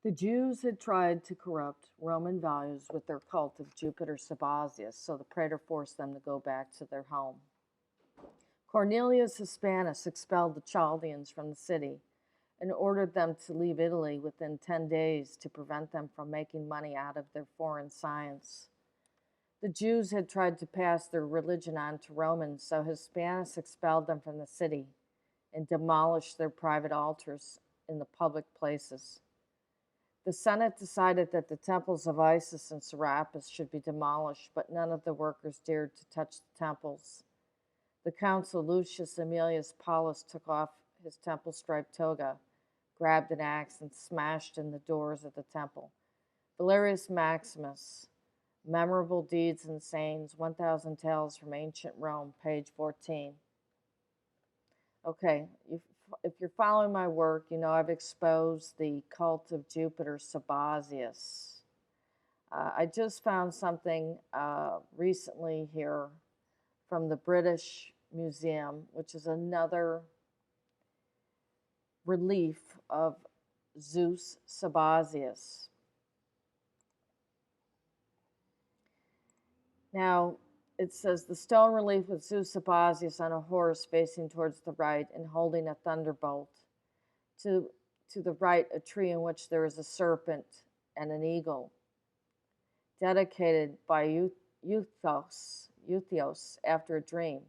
The Jews had tried to corrupt Roman values with their cult of Jupiter Sabazios, so the praetor forced them to go back to their home. Cornelius Hispanus expelled the Chaldeans from the city and ordered them to leave Italy within 10 days to prevent them from making money out of their foreign science. The Jews had tried to pass their religion on to Romans, so Hispanus expelled them from the city and demolished their private altars in the public places. The Senate decided that the temples of Isis and Serapis should be demolished, but none of the workers dared to touch the temples. The consul Lucius Aemilius Paulus took off his temple striped toga, grabbed an axe, and smashed in the doors of the temple. Valerius Maximus, Memorable Deeds and Sayings, 1000 Tales from Ancient Rome, page 14. Okay, if you're following my work, you know I've exposed the cult of Jupiter Sabazios. I just found something recently here from the British Museum, which is another relief of Zeus Sabazios. Now, it says the stone relief with Zeus Sabazios on a horse facing towards the right and holding a thunderbolt. To the right, a tree in which there is a serpent and an eagle. Dedicated by Euthios after a dream.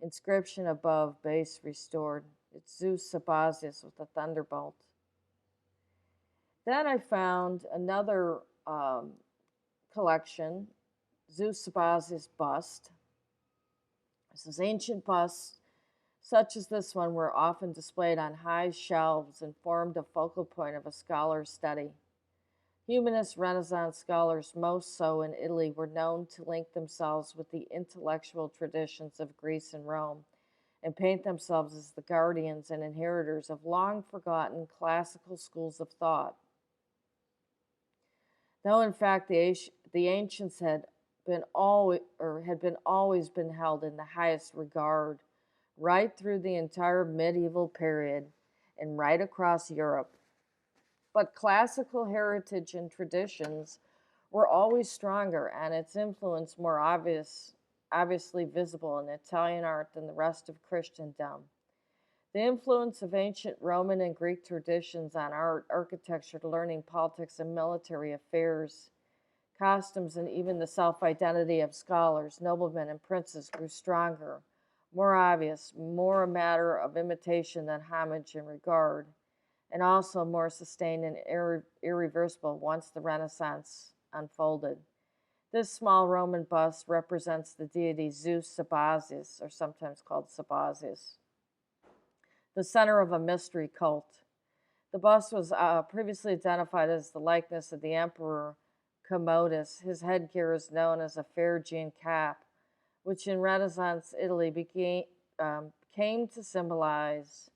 Inscription above, base restored. It's Zeus Sabazios with a thunderbolt. Then I found another collection, Zeus Sabazios bust. This is ancient busts, such as this one, were often displayed on high shelves and formed a focal point of a scholar's study. Humanist Renaissance scholars, most so in Italy, were known to link themselves with the intellectual traditions of Greece and Rome and paint themselves as the guardians and inheritors of long-forgotten classical schools of thought. Though, in fact, the ancients had been always been held in the highest regard right through the entire medieval period and right across Europe. But classical heritage and traditions were always stronger, and its influence more obviously visible in Italian art than the rest of Christendom. The influence of ancient Roman and Greek traditions on art, architecture, learning, politics, and military affairs, costumes, and even the self-identity of scholars, noblemen, and princes grew stronger, more obvious, more a matter of imitation than homage and regard, and also more sustained and irreversible once the Renaissance unfolded. This small Roman bust represents the deity Zeus Sabazios, or sometimes called Sabazios, the center of a mystery cult. The bust was previously identified as the likeness of the emperor Commodus. His headgear is known as a Phrygian cap, which in Renaissance Italy came to symbolize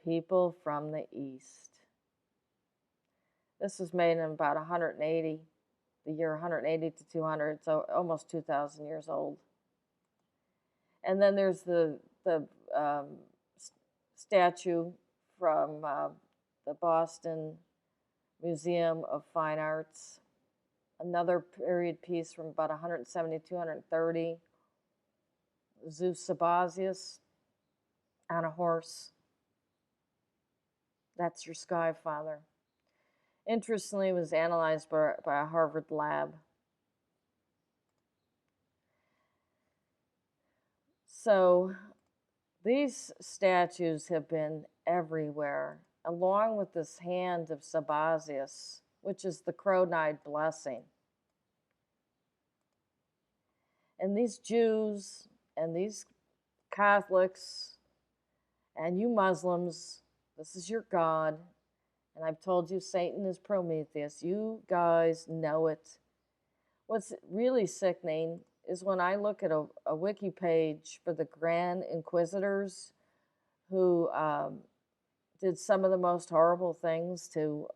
people from the East. This was made in about 180, the year 180 to 200, so almost 2,000 years old. And then there's the statue from the Boston Museum of Fine Arts, another period piece from about 170 to 230, Zeus Sabazios on a horse. That's your sky father. Interestingly, it was analyzed by a Harvard lab. So these statues have been everywhere, along with this hand of Sabazios, which is the crow-eyed blessing. And these Jews and these Catholics and you Muslims, this is your God. And I've told you Satan is Prometheus. You guys know it. What's really sickening is when I look at a wiki page for the Grand Inquisitors who did some of the most horrible things to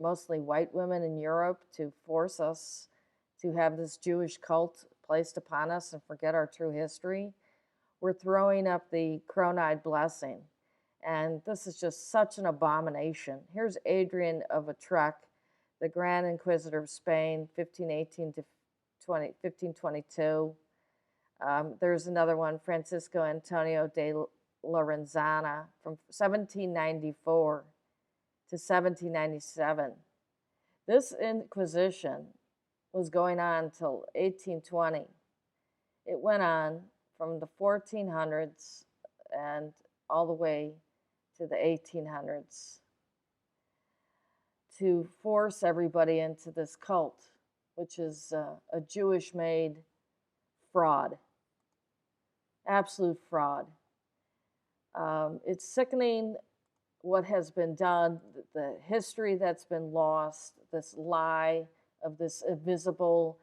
mostly white women in Europe to force us to have this Jewish cult placed upon us and forget our true history. We're throwing up the crow-eyed blessing. And this is just such an abomination. Here's Adrian of Utrecht, the Grand Inquisitor of Spain, 1518 to 1522. There's another one, Francisco Antonio de Lorenzana, from 1794 to 1797. This Inquisition was going on until 1820. It went on from the 1400s and all the way to the 1800s to force everybody into this cult, which is a Jewish-made fraud, absolute fraud. It's sickening what has been done, the history that's been lost, this lie of this invisible,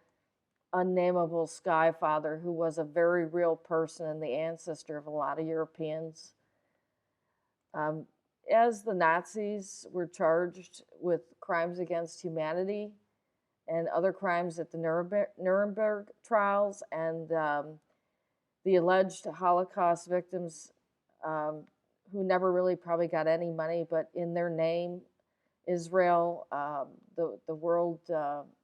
unnameable Sky Father who was a very real person and the ancestor of a lot of Europeans. As the Nazis were charged with crimes against humanity and other crimes at the Nuremberg trials, and the alleged Holocaust victims who never really probably got any money, but in their name, Israel, the World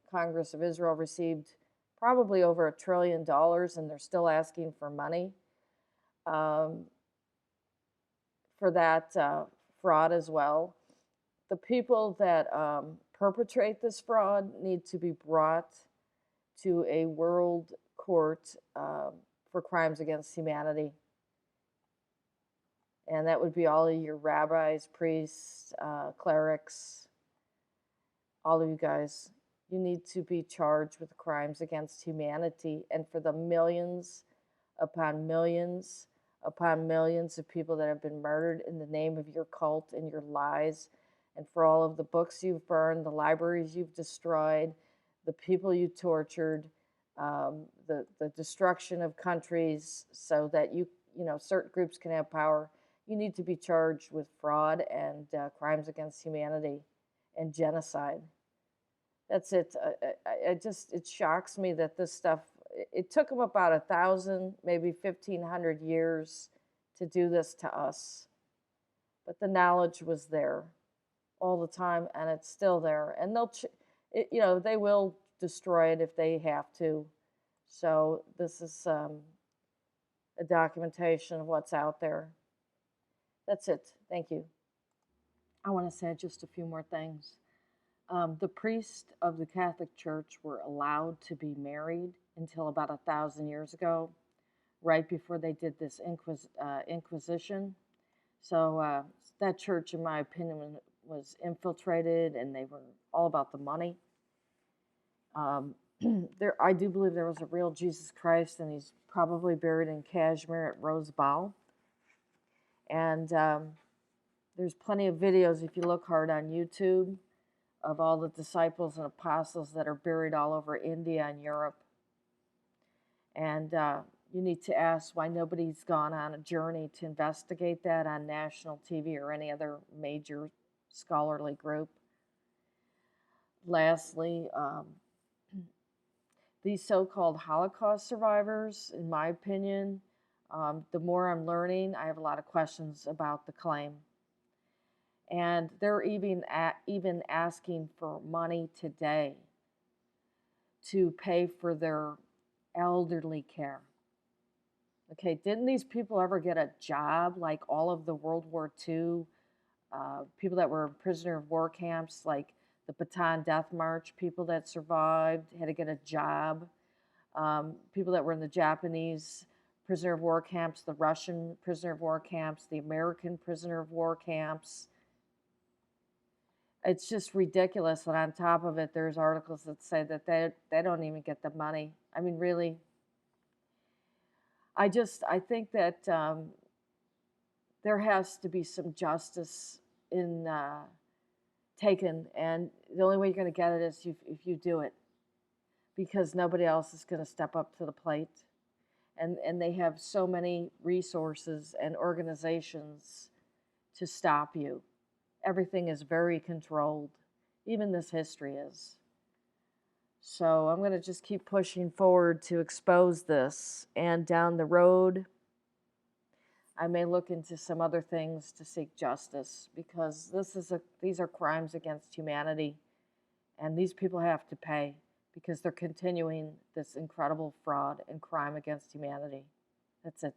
Congress of Israel received probably over $1 trillion, and they're still asking for money for that fraud as well. The people that perpetrate this fraud need to be brought to a world court for crimes against humanity. And that would be all of your rabbis, priests, clerics, all of you guys. You need to be charged with crimes against humanity, and for the millions upon millions upon millions of people that have been murdered in the name of your cult and your lies, and for all of the books you've burned, the libraries you've destroyed, the people you tortured, the destruction of countries so that you know certain groups can have power. You need to be charged with fraud and crimes against humanity and genocide. That's it. It shocks me that this stuff, it took them about 1,000, maybe 1,500 years to do this to us. But the knowledge was there all the time, and it's still there. And they will destroy it if they have to. So this is a documentation of what's out there. That's it. Thank you. I want to say just a few more things. The priests of the Catholic Church were allowed to be married until about 1,000 years ago, right before they did this Inquisition. So that church, in my opinion, was infiltrated, and they were all about the money. I do believe there was a real Jesus Christ, and he's probably buried in Kashmir at Rose Bowl. And there's plenty of videos, if you look hard on YouTube, of all the disciples and apostles that are buried all over India and Europe. And you need to ask why nobody's gone on a journey to investigate that on national TV or any other major scholarly group. Lastly, these so-called Holocaust survivors, in my opinion, the more I'm learning, I have a lot of questions about the claim. And they're even asking for money today to pay for their elderly care. Okay, didn't these people ever get a job like all of the World War II people that were prisoner of war camps, like the Bataan Death March, people that survived had to get a job. People that were in the Japanese prisoner of war camps, the Russian prisoner of war camps, the American prisoner of war camps. It's just ridiculous. And on top of it, there's articles that say that they don't even get the money. I mean, really. I think that there has to be some justice in taken, and the only way you're going to get it is if you do it, because nobody else is going to step up to the plate, and they have so many resources and organizations to stop you. Everything is very controlled. Even this history is. So I'm going to just keep pushing forward to expose this. And down the road, I may look into some other things to seek justice, because these are crimes against humanity, and these people have to pay because they're continuing this incredible fraud and crime against humanity. That's it.